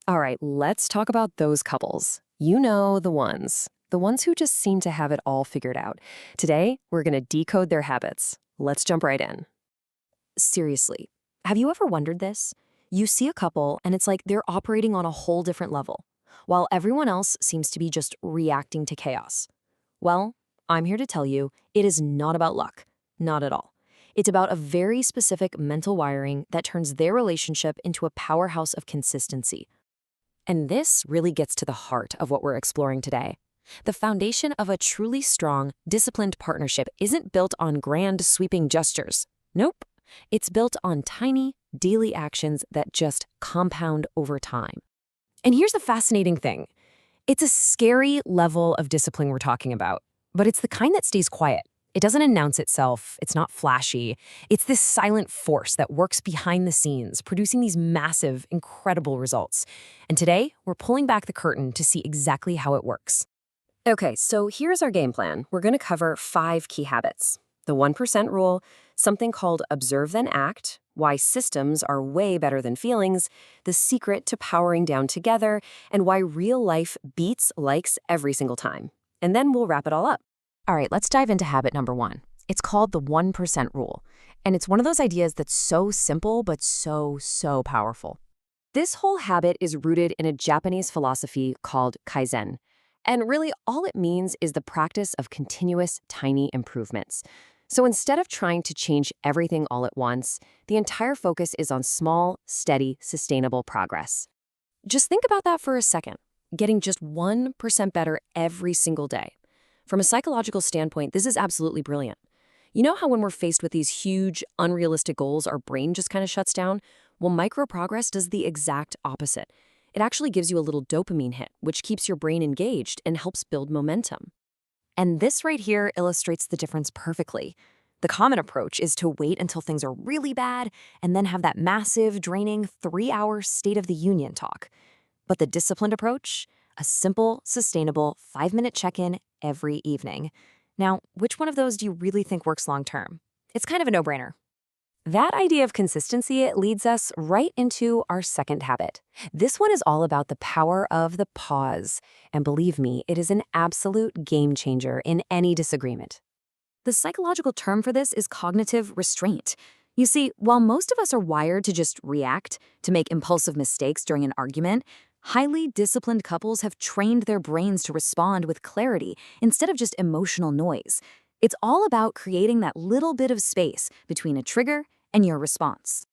All right, let's talk about those couples. You know the ones. The ones who just seem to have it all figured out. Today, we're going to decode their habits. Let's jump right in. Seriously, have you ever wondered this? You see a couple, and it's like they're operating on a whole different level, while everyone else seems to be just reacting to chaos. Well, I'm here to tell you, it is not about luck. Not at all. It's about a very specific mental wiring that turns their relationship into a powerhouse of consistency. And this really gets to the heart of what we're exploring today. The foundation of a truly strong, disciplined partnership isn't built on grand, sweeping gestures. Nope. It's built on tiny, daily actions that just compound over time. And here's the fascinating thing. It's a scary level of discipline we're talking about, but it's the kind that stays quiet. It doesn't announce itself. It's not flashy. It's this silent force that works behind the scenes, producing these massive, incredible results. And today, we're pulling back the curtain to see exactly how it works. Okay, so here's our game plan. We're going to cover 5 key habits. The 1% rule, something called observe then act, why systems are way better than feelings, the secret to powering down together, and why real life beats likes every single time. And then we'll wrap it all up. All right, let's dive into habit number 1. It's called the 1% rule. And it's one of those ideas that's so simple, but so powerful. This whole habit is rooted in a Japanese philosophy called Kaizen. And really, all it means is the practice of continuous, tiny improvements. So instead of trying to change everything all at once, the entire focus is on small, steady, sustainable progress. Just think about that for a second. Getting just 1% better every single day. From a psychological standpoint, this is absolutely brilliant. You know how when we're faced with these huge, unrealistic goals, our brain just kind of shuts down? Well, micro-progress does the exact opposite. It actually gives you a little dopamine hit, which keeps your brain engaged and helps build momentum. And this right here illustrates the difference perfectly. The common approach is to wait until things are really bad and then have that massive, draining 3-hour State of the Union talk. But the disciplined approach? A simple, sustainable 5-minute check-in every evening. Now, which one of those do you really think works long-term? It's kind of a no-brainer. That idea of consistency leads us right into our second habit. This one is all about the power of the pause. And believe me, it is an absolute game changer in any disagreement. The psychological term for this is cognitive restraint. You see, while most of us are wired to just react, to make impulsive mistakes during an argument, highly disciplined couples have trained their brains to respond with clarity instead of just emotional noise. It's all about creating that little bit of space between a trigger and your response.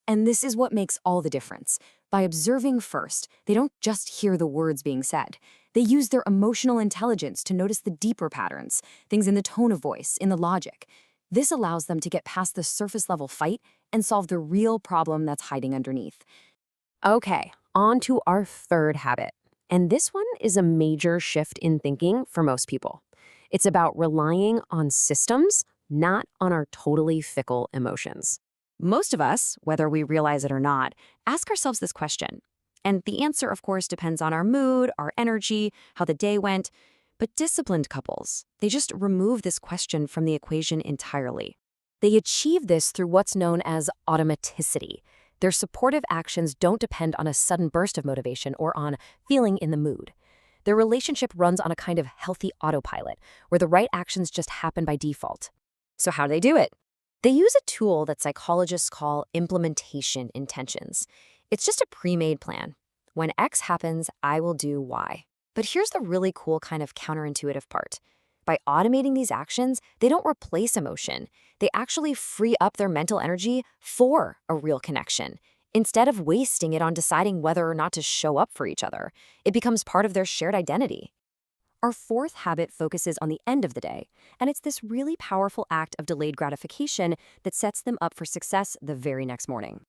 And this is what makes all the difference. By observing first, they don't just hear the words being said. They use their emotional intelligence to notice the deeper patterns, things in the tone of voice, in the logic. This allows them to get past the surface-level fight and solve the real problem that's hiding underneath. Okay, on to our third habit. And this one is a major shift in thinking for most people. It's about relying on systems, not on our totally fickle emotions. Most of us, whether we realize it or not, ask ourselves this question. And the answer, of course, depends on our mood, our energy, how the day went. But disciplined couples, they just remove this question from the equation entirely. They achieve this through what's known as automaticity. Their supportive actions don't depend on a sudden burst of motivation or on feeling in the mood. Their relationship runs on a kind of healthy autopilot, where the right actions just happen by default. So how do they do it? They use a tool that psychologists call implementation intentions. It's just a pre-made plan. When X happens, I will do Y. But here's the really cool kind of counterintuitive part. By automating these actions, they don't replace emotion. They actually free up their mental energy for a real connection. Instead of wasting it on deciding whether or not to show up for each other, it becomes part of their shared identity. Our fourth habit focuses on the end of the day, and it's this really powerful act of delayed gratification that sets them up for success the very next morning.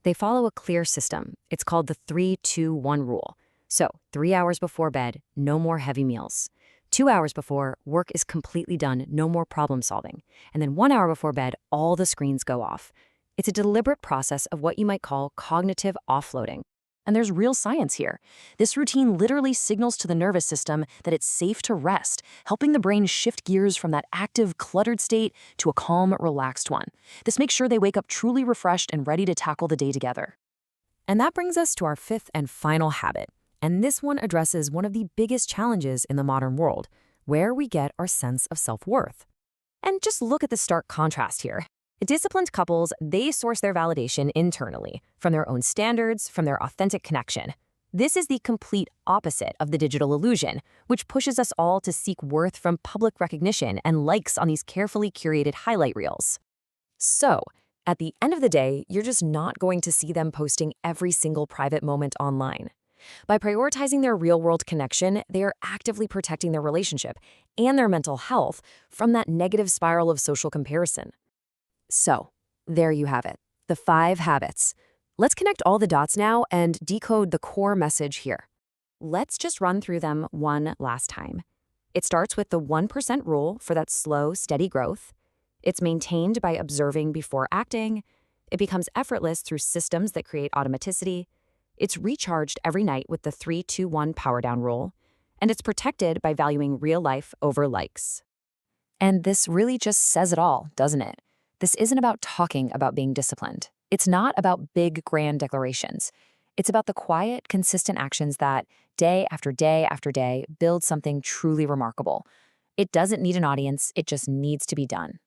They follow a clear system. It's called the 3-2-1 rule. So, 3 hours before bed, no more heavy meals. 2 hours before, work is completely done, no more problem solving. And then 1 hour before bed, all the screens go off. It's a deliberate process of what you might call cognitive offloading. And there's real science here. This routine literally signals to the nervous system that it's safe to rest, helping the brain shift gears from that active, cluttered state to a calm, relaxed one. This makes sure they wake up truly refreshed and ready to tackle the day together. And that brings us to our fifth and final habit. And this one addresses one of the biggest challenges in the modern world, where we get our sense of self-worth. And just look at the stark contrast here. Disciplined couples, they source their validation internally, from their own standards, from their authentic connection. This is the complete opposite of the digital illusion, which pushes us all to seek worth from public recognition and likes on these carefully curated highlight reels. So, at the end of the day, you're just not going to see them posting every single private moment online. By prioritizing their real-world connection, they are actively protecting their relationship and their mental health from that negative spiral of social comparison. So, there you have it, the 5 habits. Let's connect all the dots now and decode the core message here. Let's just run through them one last time. It starts with the 1% rule for that slow, steady growth. It's maintained by observing before acting. It becomes effortless through systems that create automaticity. It's recharged every night with the 3-2-1 power down rule. And it's protected by valuing real life over likes. And this really just says it all, doesn't it? This isn't about talking about being disciplined. It's not about big, grand declarations. It's about the quiet, consistent actions that, day after day after day, build something truly remarkable. It doesn't need an audience, it just needs to be done.